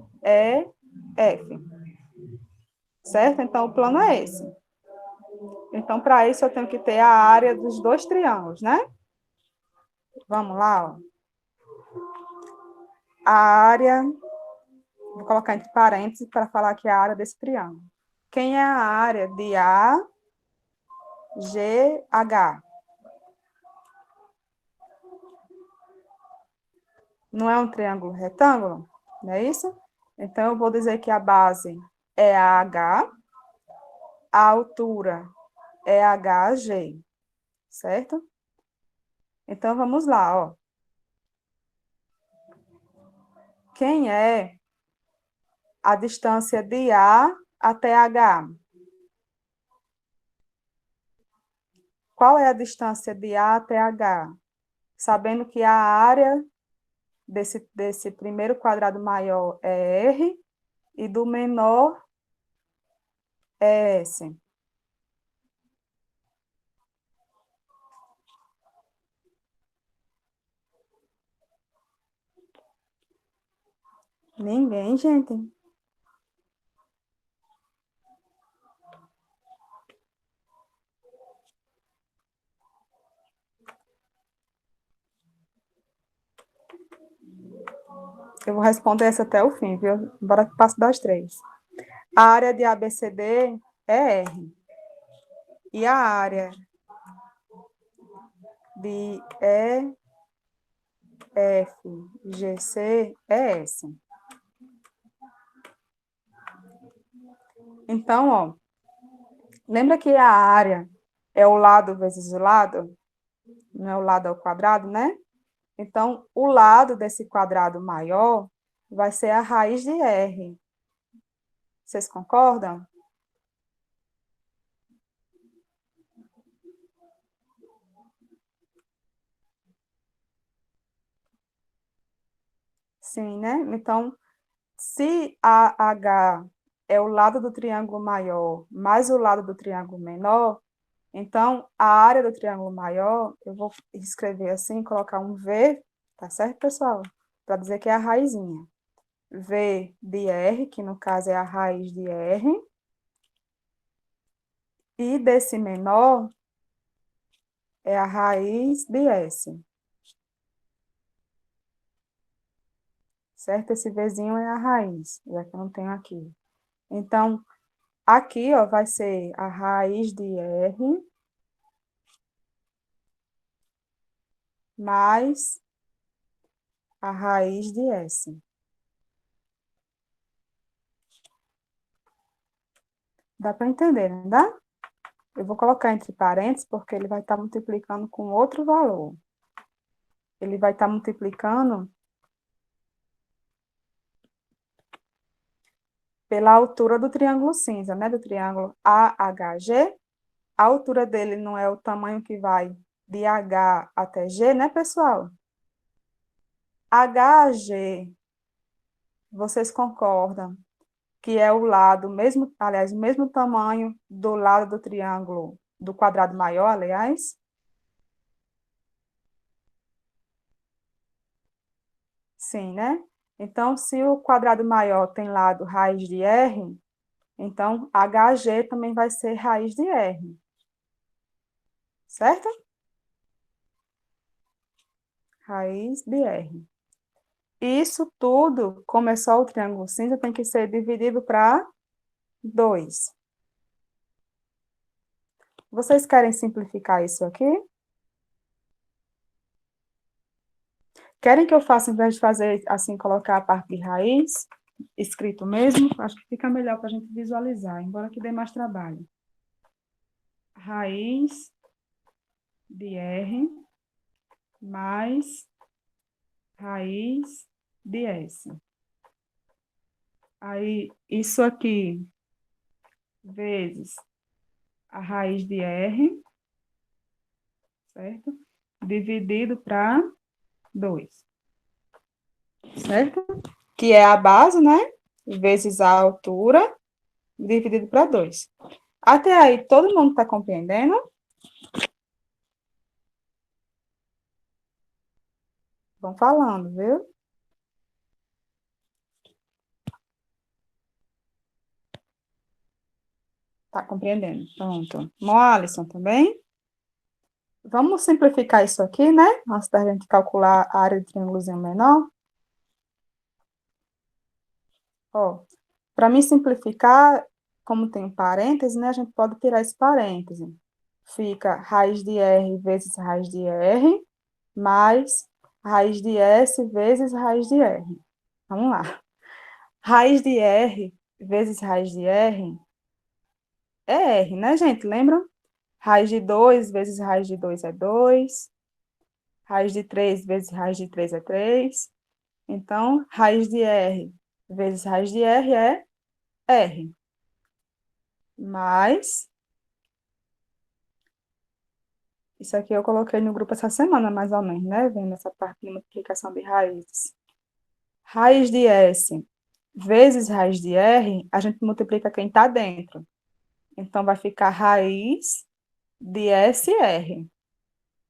Speaker 1: certo? Então, o plano é esse. Então, para isso, eu tenho que ter a área dos dois triângulos, né? Vamos lá, ó. A área, vou colocar entre parênteses para falar que é a área desse triângulo. Quem é a área de AGH? Não é um triângulo retângulo? Não é isso? Então, eu vou dizer que a base é a H, a altura é HG, certo? Então, vamos lá, ó. Quem é a distância de A até H? Qual é a distância de A até H? Sabendo que a área desse primeiro quadrado maior é R e do menor é S. Ninguém, gente. Eu vou responder essa até o fim, viu? Bora que passo das três. A área de ABCD é R. E a área de EFGC é S. Então, ó, lembra que a área é o lado vezes o lado? Não é o lado ao quadrado, né? Então, o lado desse quadrado maior vai ser a raiz de R. Vocês concordam? Sim, né? Então, se a H é o lado do triângulo maior mais o lado do triângulo menor, então a área do triângulo maior, eu vou escrever assim, colocar um V, tá certo, pessoal? Para dizer que é a raizinha. V de R, que no caso é a raiz de R, e desse menor é a raiz de S, certo? Esse Vzinho é a raiz, já que eu não tenho aqui. Então, aqui, ó, vai ser a raiz de R mais a raiz de S. Dá para entender, não dá? Eu vou colocar entre parênteses, porque ele vai estar multiplicando com outro valor. Ele vai estar multiplicando pela altura do triângulo cinza, né? Do triângulo AHG. A altura dele não é o tamanho que vai de H até G, né, pessoal? HG, vocês concordam que é o lado mesmo, aliás, o mesmo tamanho do lado do triângulo, do quadrado maior, aliás? Sim, né? Então, se o quadrado maior tem lado raiz de R, então HG também vai ser raiz de R, certo? Raiz de R. Isso tudo, como é só o triângulo cinza, tem que ser dividido para 2. Vocês querem simplificar isso aqui? Querem que eu faça, em vez de fazer assim, colocar a parte de raiz, escrito mesmo? Acho que fica melhor para a gente visualizar, embora que dê mais trabalho. Raiz de R mais raiz de S. Aí, isso aqui, vezes a raiz de R, certo? Dividido para 2, certo? Que é a base, né? Vezes a altura, dividido para 2. Até aí, todo mundo está compreendendo? Vão falando, viu? Tá compreendendo. Pronto. Moalisson também? Vamos simplificar isso aqui, né? Antes da gente calcular a área do triângulozinho menor. Ó, para mim simplificar, como tem um parêntese, né? A gente pode tirar esse parêntese. Fica raiz de R vezes raiz de R, mais raiz de S vezes raiz de R. Vamos lá. Raiz de R vezes raiz de R é R, né, gente? Lembram? Raiz de 2 vezes raiz de 2 é 2. Raiz de 3 vezes raiz de 3 é 3. Então, raiz de R vezes raiz de R é R. Mais, isso aqui eu coloquei no grupo essa semana, mais ou menos, né? Vendo essa parte de multiplicação de raízes. Raiz de S vezes raiz de R, a gente multiplica quem está dentro. Então, vai ficar raiz de SR,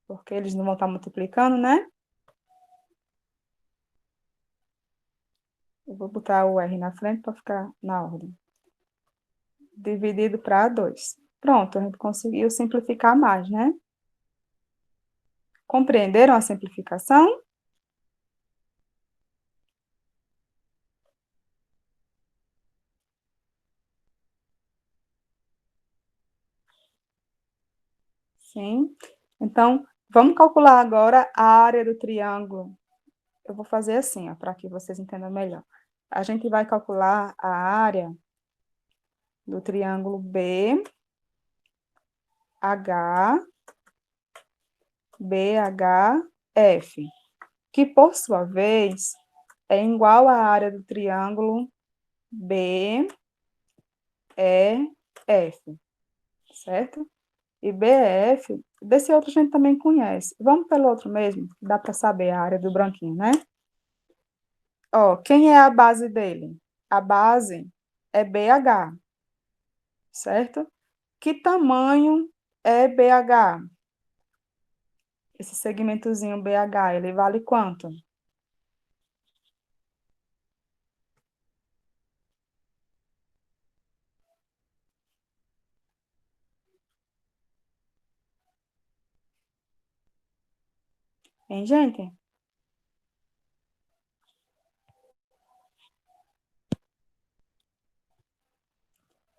Speaker 1: porque eles não vão estar multiplicando, né? Eu vou botar o R na frente para ficar na ordem. Dividido para 2. Pronto, a gente conseguiu simplificar mais, né? Compreenderam a simplificação? Sim. Então, vamos calcular agora a área do triângulo. Eu vou fazer assim, ó, para que vocês entendam melhor. A gente vai calcular a área do triângulo BH, BHF, que por sua vez é igual à área do triângulo BEF, certo? E BF, desse outro a gente também conhece. Vamos pelo outro mesmo, dá para saber a área do branquinho, né? Ó, quem é a base dele? A base é BH, certo? Que tamanho é BH? Esse segmentozinho BH, ele vale quanto? Hein, gente?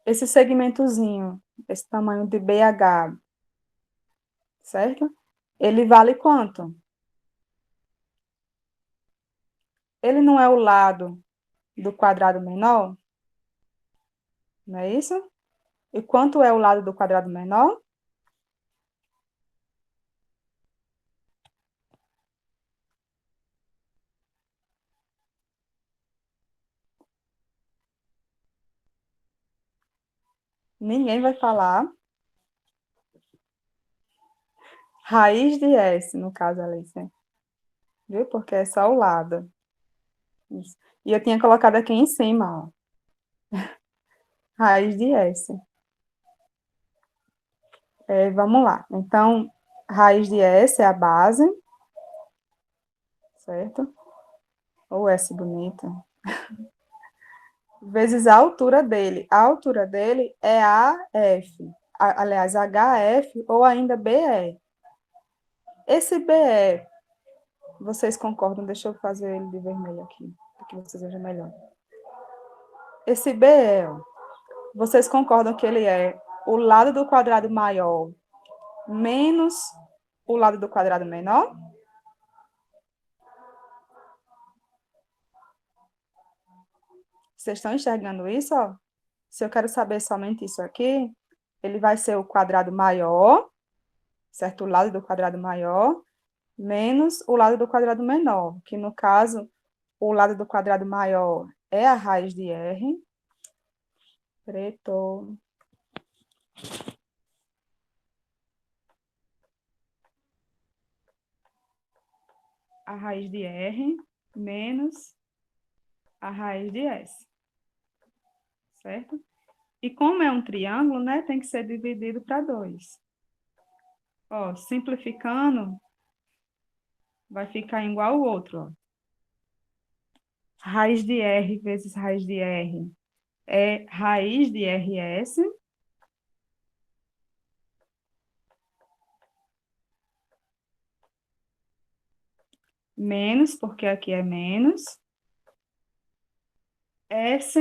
Speaker 1: Esse segmentozinho, esse tamanho de BH, certo? Ele vale quanto? Ele não é o lado do quadrado menor? Não é isso? E quanto é o lado do quadrado menor? Ninguém vai falar. Raiz de S, no caso, Alice. Viu? Porque é só o lado. Isso. E eu tinha colocado aqui em cima, ó. Raiz de S. É, vamos lá. Então, raiz de S é a base, certo? Ou S bonita. Vezes a altura dele. A altura dele é AF. Aliás, HF ou ainda BE. Esse BE, vocês concordam? Deixa eu fazer ele de vermelho aqui, para que vocês vejam melhor. Esse BE, ó, vocês concordam que ele é o lado do quadrado maior menos o lado do quadrado menor? Vocês estão enxergando isso? Ó? Se eu quero saber somente isso aqui, ele vai ser o quadrado maior, certo? O lado do quadrado maior, menos o lado do quadrado menor, que no caso, o lado do quadrado maior é a raiz de R. Preto. A raiz de R menos a raiz de S, certo? E como é um triângulo, né, tem que ser dividido para 2. Ó, simplificando, vai ficar igual ao outro, ó. Raiz de R vezes raiz de R é raiz de RS, menos, porque aqui é menos, S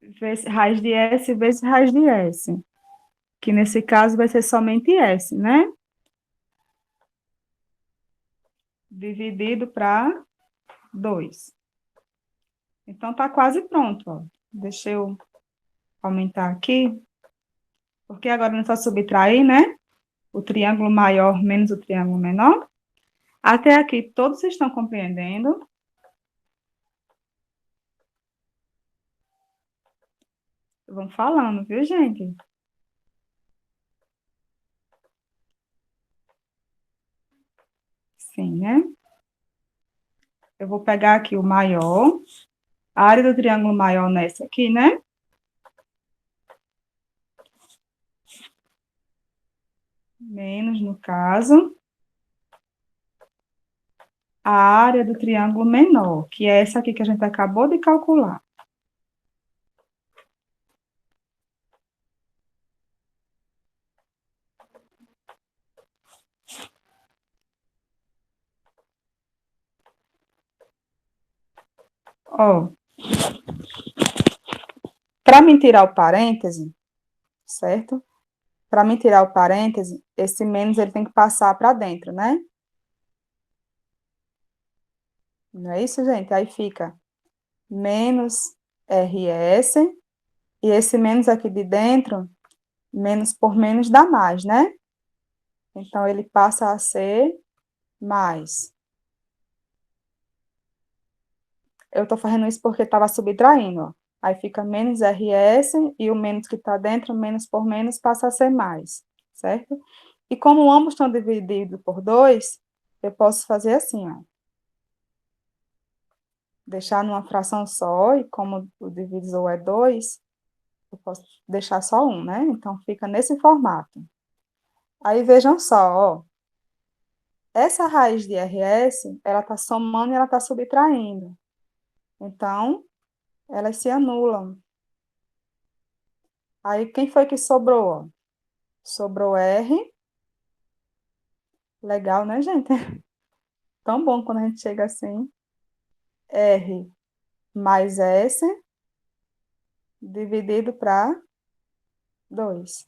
Speaker 1: vezes raiz de S vezes raiz de S, que nesse caso vai ser somente S, né? Dividido para 2. Então, tá quase pronto, ó. Deixa eu aumentar aqui, porque agora não é só subtrair, né? O triângulo maior menos o triângulo menor. Até aqui, todos estão compreendendo? Vão falando, viu, gente? Sim, né? Eu vou pegar aqui o maior, a área do triângulo maior nessa aqui, né? Menos, no caso, a área do triângulo menor, que é essa aqui que a gente acabou de calcular. Ó, para mim tirar o parêntese, certo? Para mim tirar o parêntese, esse menos ele tem que passar para dentro, né? Não é isso, gente? Aí fica menos RS, e esse menos aqui de dentro, menos por menos dá mais, né? Então, ele passa a ser mais. Eu estou fazendo isso porque estava subtraindo, ó. Aí fica menos RS, e o menos que está dentro, menos por menos, passa a ser mais, certo? E como ambos estão divididos por 2, eu posso fazer assim, ó. Deixar numa fração só, e como o divisor é 2, eu posso deixar só um, né? Então, fica nesse formato. Aí, vejam só, ó. Essa raiz de RS, ela está somando e ela está subtraindo. Então, elas se anulam. Aí, quem foi que sobrou? Sobrou R. Legal, né, gente? Tão bom quando a gente chega assim. R mais S dividido para 2.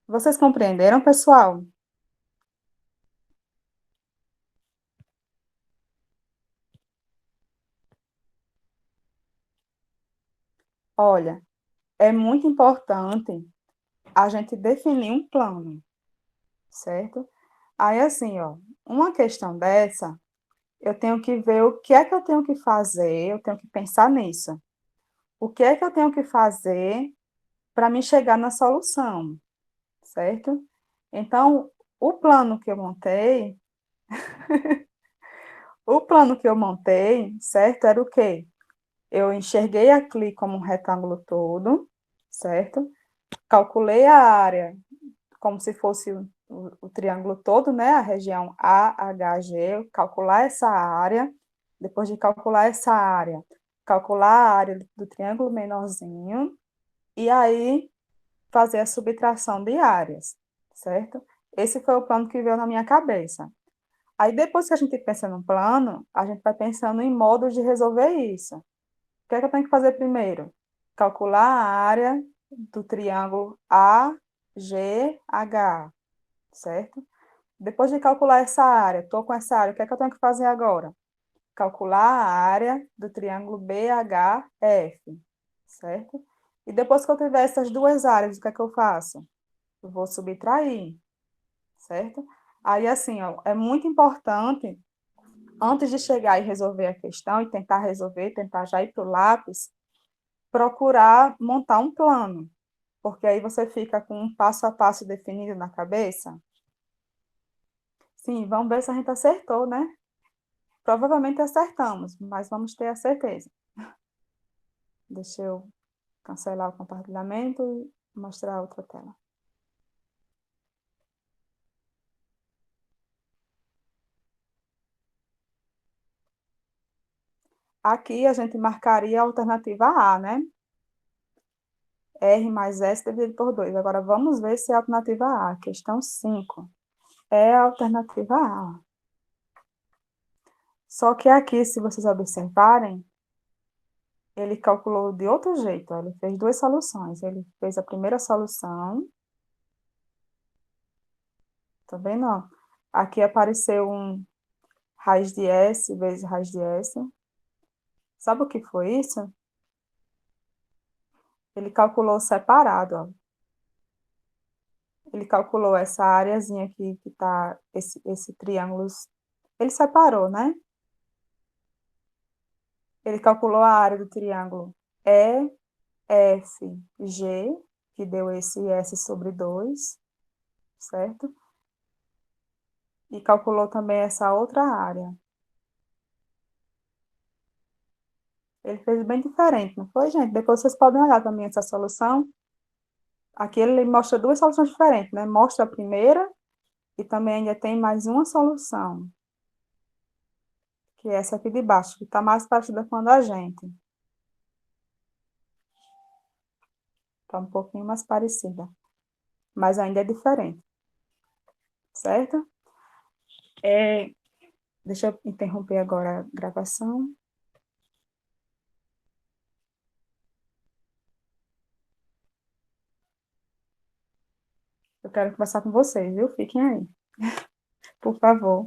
Speaker 1: Vocês compreenderam, pessoal? Olha, é muito importante a gente definir um plano, certo? Aí, assim, ó, uma questão dessa, eu tenho que ver o que é que eu tenho que fazer, eu tenho que pensar nisso. O que é que eu tenho que fazer para me chegar na solução, certo? Então, o plano que eu montei, certo? Era o quê? Eu enxerguei aqui como um retângulo todo, certo? Calculei a área como se fosse o triângulo todo, né? A região AHG, calcular essa área. Depois de calcular essa área, calcular a área do triângulo menorzinho, e aí fazer a subtração de áreas, certo? Esse foi o plano que veio na minha cabeça. Aí, depois que a gente pensa no plano, a gente vai pensando em modos de resolver isso. O que é que eu tenho que fazer primeiro? Calcular a área do triângulo AGH, certo? Depois de calcular essa área, estou com essa área, o que é que eu tenho que fazer agora? Calcular a área do triângulo BHF, certo? E depois que eu tiver essas duas áreas, o que é que eu faço? Eu vou subtrair, certo? Aí, assim, ó, é muito importante, antes de chegar e resolver a questão, e tentar resolver, tentar já ir para o lápis, procurar montar um plano, porque aí você fica com um passo a passo definido na cabeça. Sim, vamos ver se a gente acertou, né? Provavelmente acertamos, mas vamos ter a certeza. Deixa eu cancelar o compartilhamento e mostrar a outra tela. Aqui a gente marcaria a alternativa A, né? R mais S dividido por 2. Agora vamos ver se é a alternativa A. Questão 5. É a alternativa A. Só que aqui, se vocês observarem, ele calculou de outro jeito. Ó. Ele fez duas soluções. Ele fez a primeira solução. Tá vendo? Ó? Aqui apareceu um raiz de S vezes raiz de S. Sabe o que foi isso? Ele calculou separado, ó. Ele calculou essa areazinha aqui que tá esse triângulo, ele separou, né? Ele calculou a área do triângulo EFG, que deu esse S sobre 2, certo? E calculou também essa outra área. Ele fez bem diferente, não foi, gente? Depois vocês podem olhar também essa solução. Aqui ele mostra duas soluções diferentes, né? Mostra a primeira e também ainda tem mais uma solução, que é essa aqui de baixo, que está mais parecida com a da gente. Está um pouquinho mais parecida, mas ainda é diferente, certo? Deixa eu interromper agora a gravação. Eu quero conversar com vocês, viu? Fiquem aí, por favor.